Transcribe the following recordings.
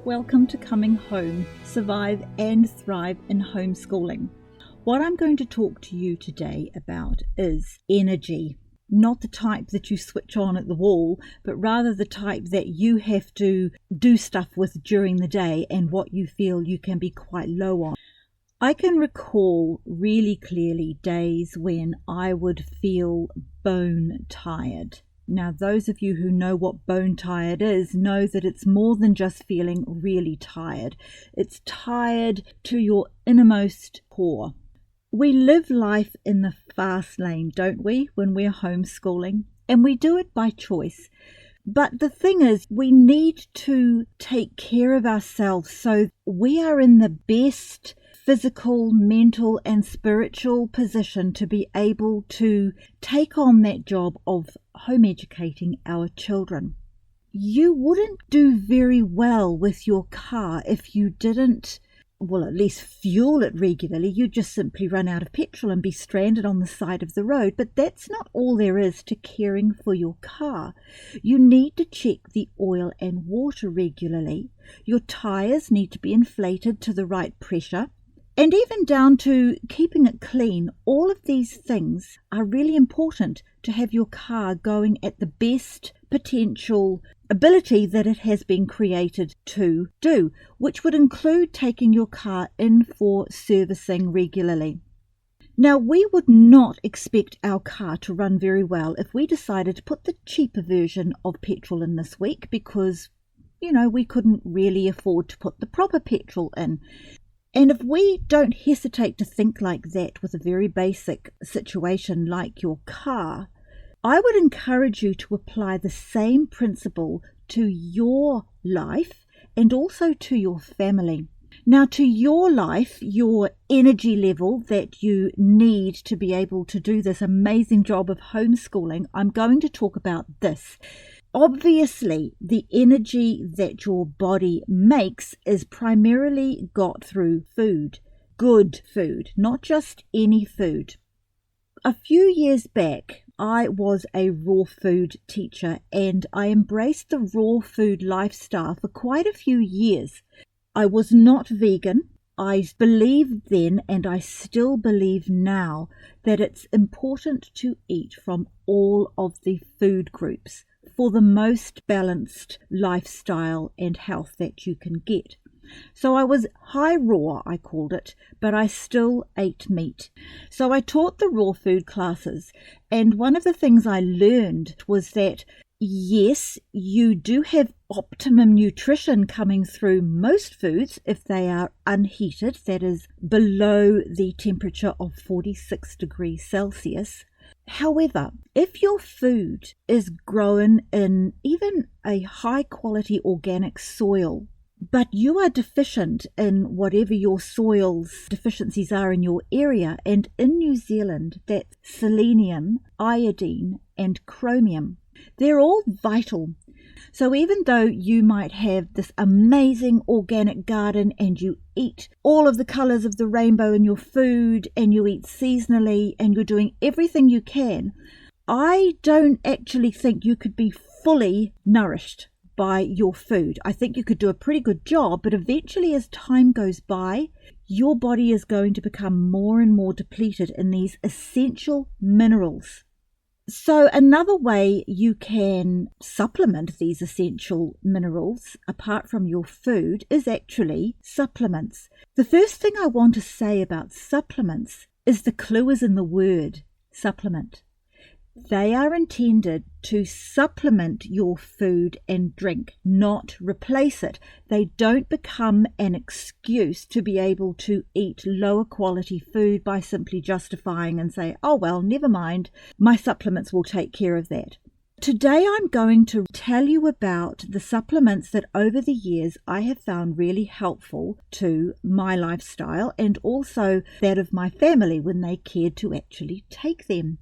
Welcome to Coming Home, Survive and Thrive in Homeschooling. What I'm going to talk to you today about is energy. Not the type that you switch on at the wall, but rather the type that you have to do stuff with during the day and what you feel you can be quite low on. I can recall really clearly days when I would feel bone tired. Now, those of you who know what bone tired is know that it's more than just feeling really tired. It's tired to your innermost core. We live life in the fast lane, don't we, when we're homeschooling? And we do it by choice. But the thing is, we need to take care of ourselves so we are in the best physical, mental and spiritual position to be able to take on that job of home educating our children. You wouldn't do very well with your car if you didn't, at least fuel it regularly. You'd just simply run out of petrol and be stranded on the side of the road. But that's not all there is to caring for your car. You need to check the oil and water regularly. Your tyres need to be inflated to the right pressure. And even down to keeping it clean. All of these things are really important to have your car going at the best potential ability that it has been created to do, which would include taking your car in for servicing regularly. Now, we would not expect our car to run very well if we decided to put the cheaper version of petrol in this week because, we couldn't really afford to put the proper petrol in. And if we don't hesitate to think like that with a very basic situation like your car, I would encourage you to apply the same principle to your life and also to your family. Now, to your life, your energy level that you need to be able to do this amazing job of homeschooling, I'm going to talk about this. Obviously, the energy that your body makes is primarily got through food, good food, not just any food. A few years back, I was a raw food teacher and I embraced the raw food lifestyle for quite a few years. I was not vegan. I believed then, and I still believe now, that it's important to eat from all of the food groups for the most balanced lifestyle and health that you can get. So I was high raw, I called it, but I still ate meat. So I taught the raw food classes, and one of the things I learned was that yes, you do have optimum nutrition coming through most foods if they are unheated, that is below the temperature of 46 degrees Celsius. However, if your food is grown in even a high quality organic soil, but you are deficient in whatever your soil's deficiencies are in your area, and in New Zealand, that's selenium, iodine, and chromium. They're all vital. So even though you might have this amazing organic garden and you eat all of the colours of the rainbow in your food and you eat seasonally and you're doing everything you can, I don't actually think you could be fully nourished by your food. I think you could do a pretty good job, but eventually as time goes by, your body is going to become more and more depleted in these essential minerals. So another way you can supplement these essential minerals apart from your food is actually supplements. The first thing I want to say about supplements is the clue is in the word supplement. They are intended to supplement your food and drink, not replace it. They don't become an excuse to be able to eat lower quality food by simply justifying and say, oh, well, never mind, my supplements will take care of that. Today I'm going to tell you about the supplements that over the years I have found really helpful to my lifestyle and also that of my family when they cared to actually take them.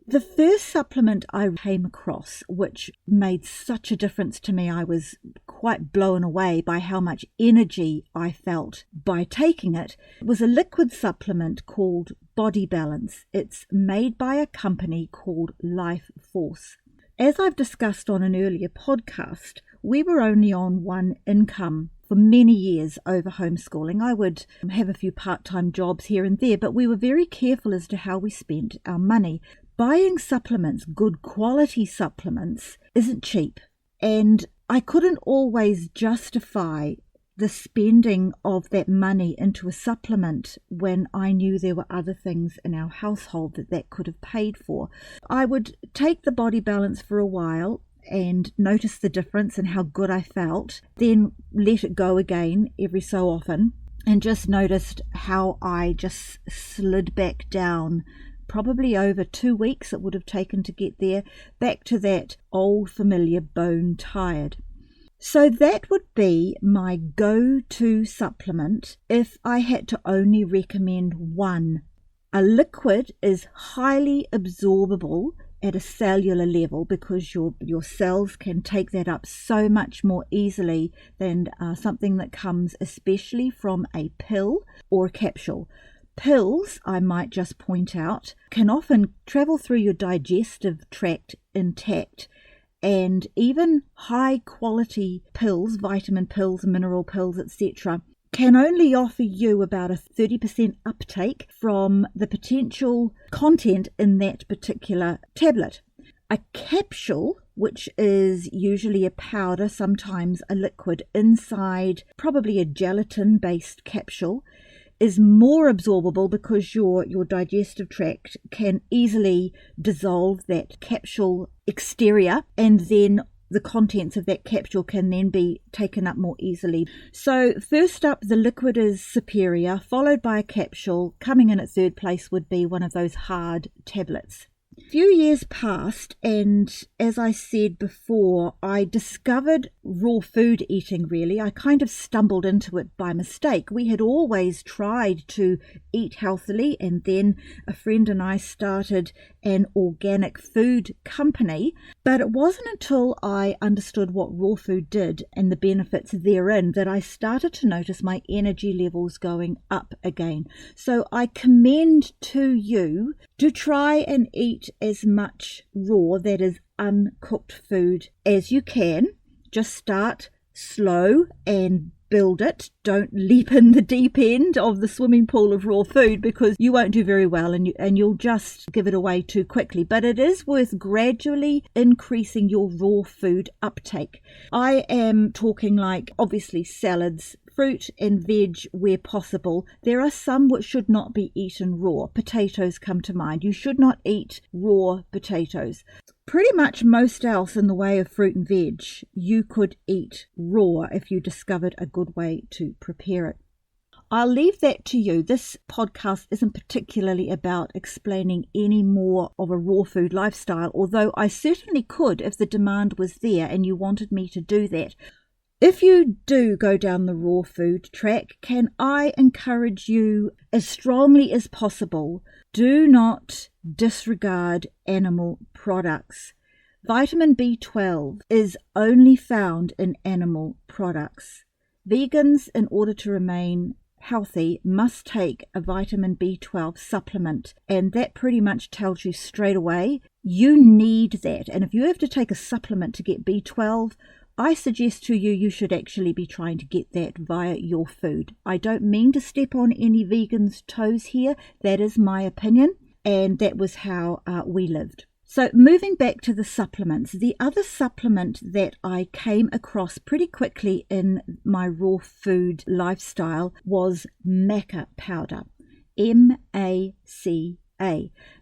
The first supplement I came across, which made such a difference to me, I was quite blown away by how much energy I felt by taking it, was a liquid supplement called Body Balance. It's made by a company called Life Force. As I've discussed on an earlier podcast, we were only on one income for many years over homeschooling. I would have a few part-time jobs here and there, but we were very careful as to how we spent our money. Buying supplements, good quality supplements, isn't cheap. And I couldn't always justify the spending of that money into a supplement when I knew there were other things in our household that could have paid for. I would take the body balance for a while and notice the difference and how good I felt, then let it go again every so often, and just noticed how I just slid back down. Probably over 2 weeks it would have taken to get there, back to that old familiar bone tired. So that would be my go-to supplement if I had to only recommend one. A liquid is highly absorbable at a cellular level because your cells can take that up so much more easily than something that comes especially from a pill or a capsule. Pills, I might just point out, can often travel through your digestive tract intact. And even high quality pills, vitamin pills, mineral pills, etc., can only offer you about a 30% uptake from the potential content in that particular tablet. A capsule, which is usually a powder, sometimes a liquid inside, probably a gelatin-based capsule, is more absorbable because your digestive tract can easily dissolve that capsule exterior, and then the contents of that capsule can then be taken up more easily. So first up, the liquid is superior, followed by a capsule. Coming in at third place would be one of those hard tablets. A few years passed, and as I said before, I discovered raw food eating, really. I kind of stumbled into it by mistake. We had always tried to eat healthily, and then a friend and I started an organic food company, but it wasn't until I understood what raw food did and the benefits therein that I started to notice my energy levels going up again. So I commend to you to try and eat as much raw, that is uncooked food, as you can. Just start slow and build it. Don't leap in the deep end of the swimming pool of raw food, because you won't do very well and you'll just give it away too quickly. But it is worth gradually increasing your raw food uptake. I am talking like obviously salads, fruit and veg where possible. There are some which should not be eaten raw. Potatoes come to mind. You should not eat raw potatoes. Pretty much most else in the way of fruit and veg you could eat raw if you discovered a good way to prepare it. I'll leave that to you. This podcast isn't particularly about explaining any more of a raw food lifestyle, although I certainly could if the demand was there and you wanted me to do that. If you do go down the raw food track, can I encourage you as strongly as possible, do not disregard animal products. Vitamin B12 is only found in animal products. Vegans, in order to remain healthy, must take a vitamin B12 supplement, and that pretty much tells you straight away you need that. And if you have to take a supplement to get B12, I suggest to you, you should actually be trying to get that via your food. I don't mean to step on any vegans' toes here. That is my opinion, and that was how we lived. So moving back to the supplements, the other supplement that I came across pretty quickly in my raw food lifestyle was maca powder, M-A-C-A.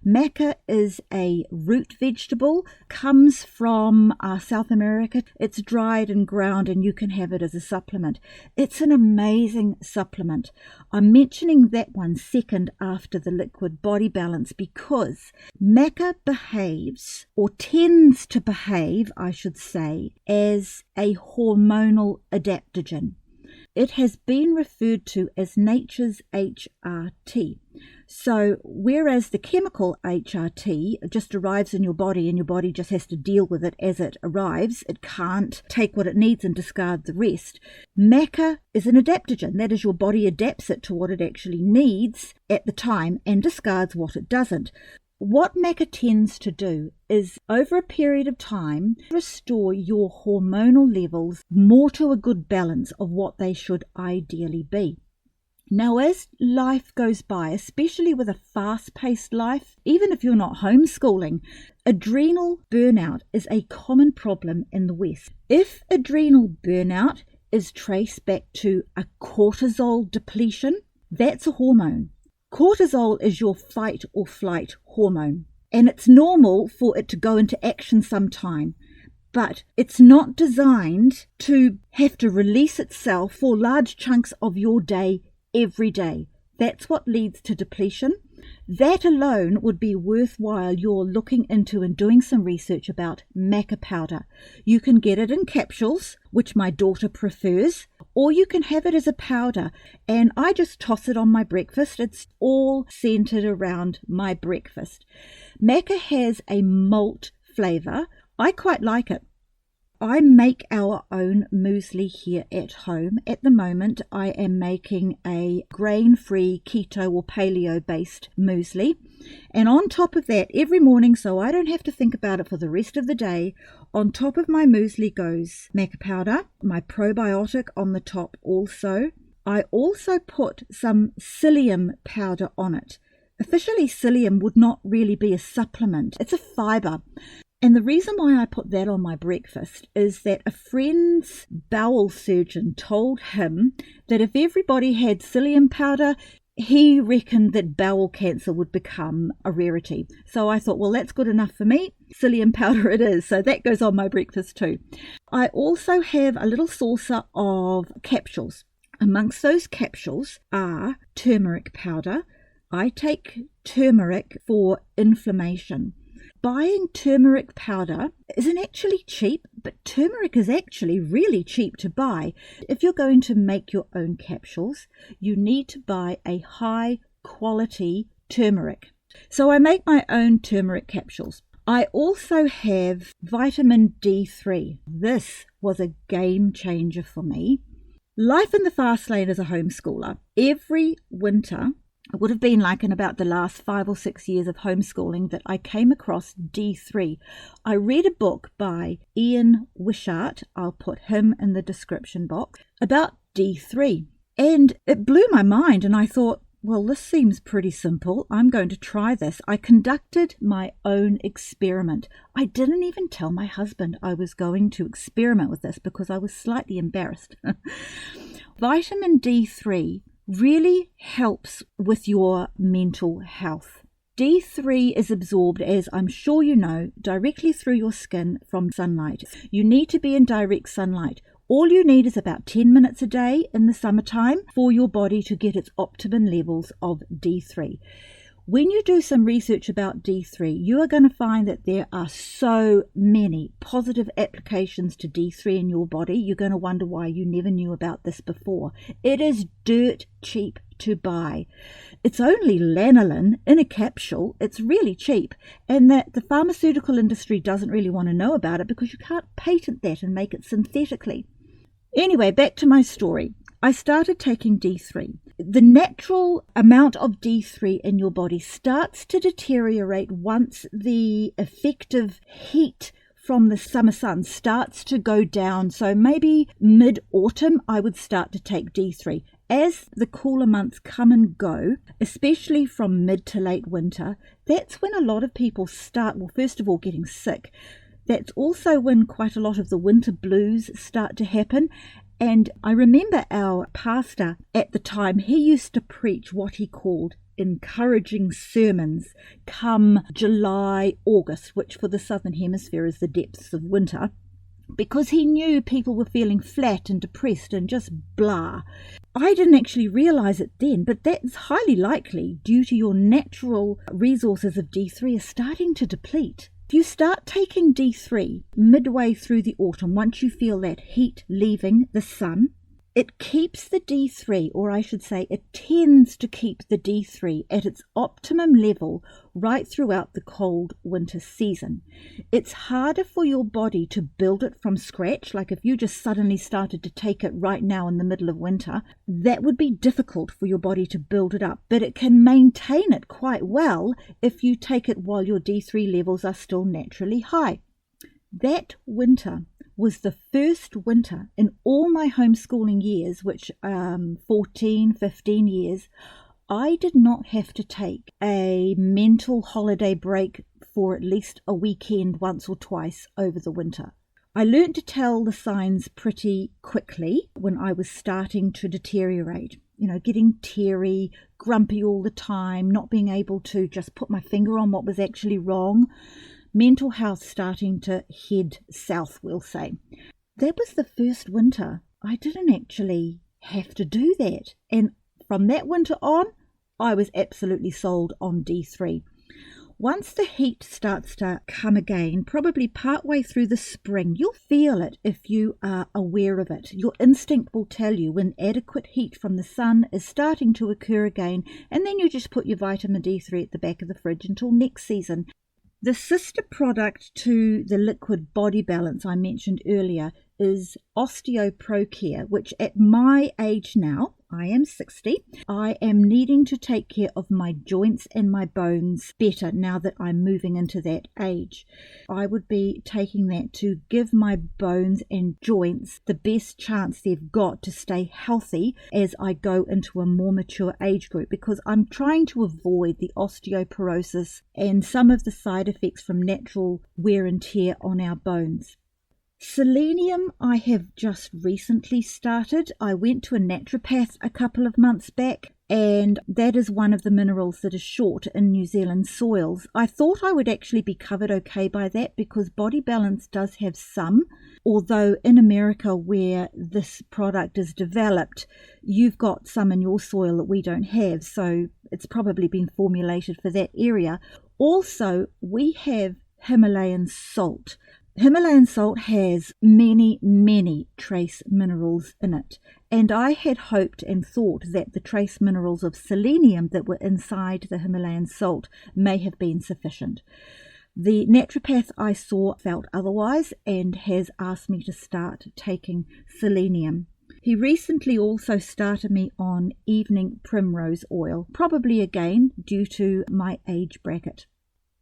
Maca is a root vegetable, comes from South America. It's dried and ground and you can have it as a supplement. It's an amazing supplement. I'm mentioning that one second after the liquid body balance because maca behaves, or tends to behave, I should say, as a hormonal adaptogen. It has been referred to as nature's HRT. So whereas the chemical HRT just arrives in your body and your body just has to deal with it as it arrives, it can't take what it needs and discard the rest. Maca is an adaptogen. That is, your body adapts it to what it actually needs at the time and discards what it doesn't. What maca tends to do is, over a period of time, restore your hormonal levels more to a good balance of what they should ideally be. Now, as life goes by, especially with a fast-paced life, even if you're not homeschooling, adrenal burnout is a common problem in the West. If adrenal burnout is traced back to a cortisol depletion, that's a hormone. Cortisol is your fight or flight hormone, and it's normal for it to go into action sometime, but it's not designed to have to release itself for large chunks of your day every day. That's what leads to depletion. That alone would be worthwhile you're looking into and doing some research about maca powder. You can get it in capsules, which my daughter prefers, or you can have it as a powder, and I just toss it on my breakfast. It's all centered around my breakfast. Maca has a malt flavor. I quite like it. I make our own muesli here at home. At the moment, I am making a grain-free keto or paleo-based muesli. And on top of that, every morning, so I don't have to think about it for the rest of the day, on top of my muesli goes maca powder, my probiotic on the top also. I also put some psyllium powder on it. Officially, psyllium would not really be a supplement. It's a fiber. And the reason why I put that on my breakfast is that a friend's bowel surgeon told him that if everybody had psyllium powder, he reckoned that bowel cancer would become a rarity. So I thought, well, that's good enough for me. Psyllium powder it is. So that goes on my breakfast too. I also have a little saucer of capsules. Amongst those capsules are turmeric powder. I take turmeric for inflammation. Buying turmeric powder isn't actually cheap, but turmeric is actually really cheap to buy. If you're going to make your own capsules, you need to buy a high quality turmeric. So I make my own turmeric capsules. I also have vitamin D3. This was a game changer for me. Life in the fast lane as a homeschooler. Every winter, it would have been like in about the last 5 or 6 years of homeschooling that I came across D3. I read a book by Wishart, I'll put him in the description box, about D3. And it blew my mind, and I thought, well, this seems pretty simple. I'm going to try this. I conducted my own experiment. I didn't even tell my husband I was going to experiment with this because I was slightly embarrassed. Vitamin D3 really helps with your mental health. D3 is absorbed, as I'm sure you know, directly through your skin from sunlight. You need to be in direct sunlight. All you need is about 10 minutes a day in the summertime for your body to get its optimum levels of D3. When you do some research about D3, you are going to find that there are so many positive applications to D3 in your body. You're going to wonder why you never knew about this before. It is dirt cheap to buy. It's only lanolin in a capsule. It's really cheap, and that the pharmaceutical industry doesn't really want to know about it because you can't patent that and make it synthetically. Anyway, back to my story. I started taking D3. The natural amount of D3 in your body starts to deteriorate once the effective heat from the summer sun starts to go down. So maybe mid-autumn, I would start to take D3. As the cooler months come and go, especially from mid to late winter, that's when a lot of people start, well, first of all, getting sick. That's also when quite a lot of the winter blues start to happen. And I remember our pastor at the time, he used to preach what he called encouraging sermons come July, August, which for the Southern Hemisphere is the depths of winter, because he knew people were feeling flat and depressed and just blah. I didn't actually realize it then, but that's highly likely due to your natural resources of D3 are starting to deplete. If you start taking D3 midway through the autumn, once you feel that heat leaving the sun, It keeps the D3, or I should say it tends to keep the D3 at its optimum level right throughout the cold winter season. It's harder for your body to build it from scratch. Like if you just suddenly started to take it right now in the middle of winter, that would be difficult for your body to build it up, but it can maintain it quite well if you take it while your D3 levels are still naturally high. That winter was the first winter in all my homeschooling years, which 14, 15 years, I did not have to take a mental holiday break for at least a weekend once or twice over the winter. I learned to tell the signs pretty quickly when I was starting to deteriorate. Getting teary, grumpy all the time, not being able to just put my finger on what was actually wrong. Mental health starting to head south, we'll say. That was the first winter I didn't actually have to do that. And from that winter on, I was absolutely sold on D3. Once the heat starts to come again, probably partway through the spring, you'll feel it if you are aware of it. Your instinct will tell you when adequate heat from the sun is starting to occur again, and then you just put your vitamin D3 at the back of the fridge until next season. The sister product to the liquid body balance I mentioned earlier is Osteoprocare, which at my age now, I am 60, I am needing to take care of my joints and my bones better now that I'm moving into that age. I would be taking that to give my bones and joints the best chance they've got to stay healthy as I go into a more mature age group, because I'm trying to avoid the osteoporosis and some of the side effects from natural wear and tear on our bones. Selenium I have just recently started. I went to a naturopath a couple of months back, and that is one of the minerals that is short in New Zealand soils. I thought I would actually be covered okay by that because Body Balance does have some, although in America where this product is developed, you've got some in your soil that we don't have, so it's probably been formulated for that area. Also, we have Himalayan Salt. Himalayan salt has many, many trace minerals in it, and I had hoped and thought that the trace minerals of selenium that were inside the Himalayan salt may have been sufficient. The naturopath I saw felt otherwise and has asked me to start taking selenium. He recently also started me on evening primrose oil, probably again due to my age bracket.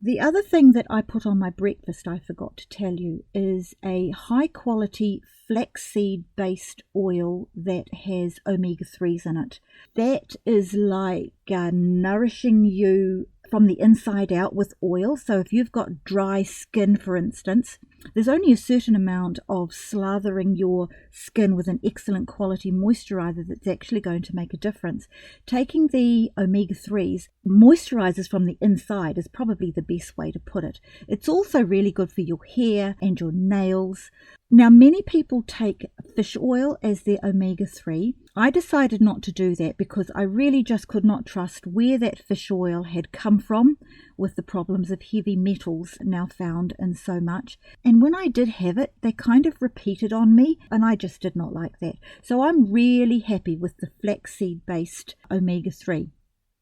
The other thing that I put on my breakfast, I forgot to tell you, is a high-quality flaxseed-based oil that has omega-3s in it. That is like nourishing you from the inside out with oil. So if you've got dry skin, for instance, there's only a certain amount of slathering your skin with an excellent quality moisturizer that's actually going to make a difference. Taking the omega-3s moisturizes from the inside is probably the best way to put it. It's also really good for your hair and your nails. Now, many people take fish oil as their omega-3. I decided not to do that because I really just could not trust where that fish oil had come from with the problems of heavy metals now found in so much. And when I did have it, they kind of repeated on me, and I just did not like that. So I'm really happy with the flaxseed-based omega-3.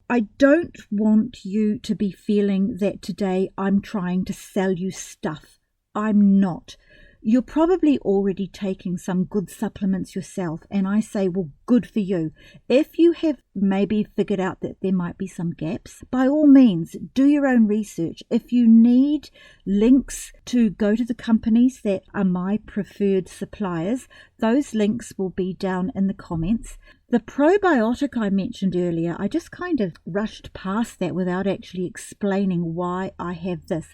I don't want you to be feeling that today I'm trying to sell you stuff. I'm not. You're probably already taking some good supplements yourself, and I say, well, good for you. If you have maybe figured out that there might be some gaps, by all means, do your own research. If you need links to go to the companies that are my preferred suppliers, those links will be down in the comments. The probiotic I mentioned earlier, I just kind of rushed past that without actually explaining why I have this.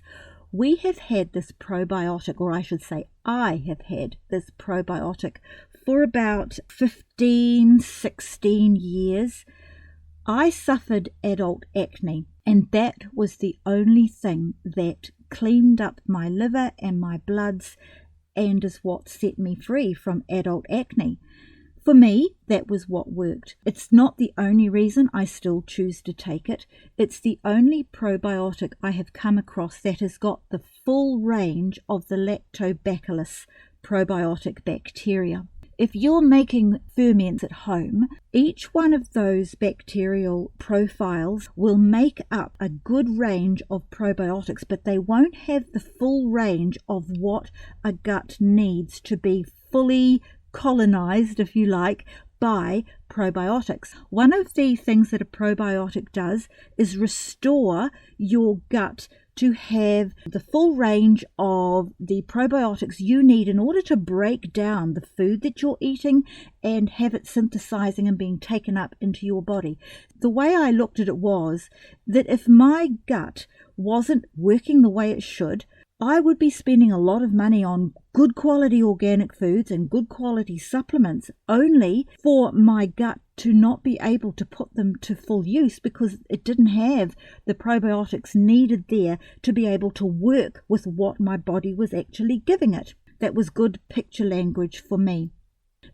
We have had this probiotic, or I should say I have had this probiotic for about 15, 16 years. I suffered adult acne, and that was the only thing that cleaned up my liver and my bloods and is what set me free from adult acne. For me, that was what worked. It's not the only reason I still choose to take it. It's the only probiotic I have come across that has got the full range of the lactobacillus probiotic bacteria. If you're making ferments at home, each one of those bacterial profiles will make up a good range of probiotics, but they won't have the full range of what a gut needs to be fully colonized, if you like, by probiotics. One of the things that a probiotic does is restore your gut to have the full range of the probiotics you need in order to break down the food that you're eating and have it synthesizing and being taken up into your body. The way I looked at it was that if my gut wasn't working the way it should, I would be spending a lot of money on good quality organic foods and good quality supplements only for my gut to not be able to put them to full use because it didn't have the probiotics needed there to be able to work with what my body was actually giving it. That was good picture language for me.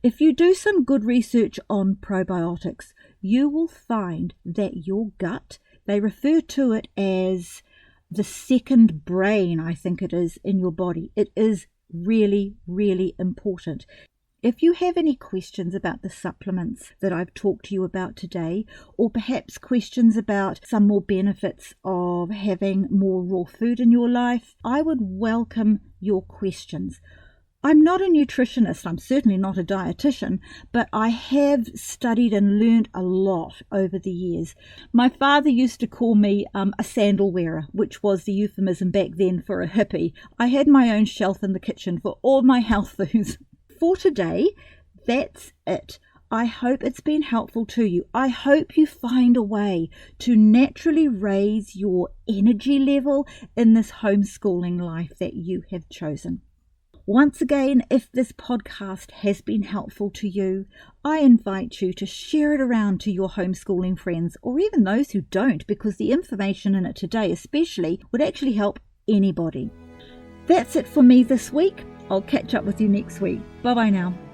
If you do some good research on probiotics, you will find that your gut, they refer to it as the second brain, I think it is, in your body. It is really, really important. If you have any questions about the supplements that I've talked to you about today, or perhaps questions about some more benefits of having more raw food in your life, I would welcome your questions. I'm not a nutritionist, I'm certainly not a dietitian, but I have studied and learned a lot over the years. My father used to call me a sandal wearer, which was the euphemism back then for a hippie. I had my own shelf in the kitchen for all my health foods. For today, that's it. I hope it's been helpful to you. I hope you find a way to naturally raise your energy level in this homeschooling life that you have chosen. Once again, if this podcast has been helpful to you, I invite you to share it around to your homeschooling friends or even those who don't, because the information in it today especially would actually help anybody. That's it for me this week. I'll catch up with you next week. Bye-bye now.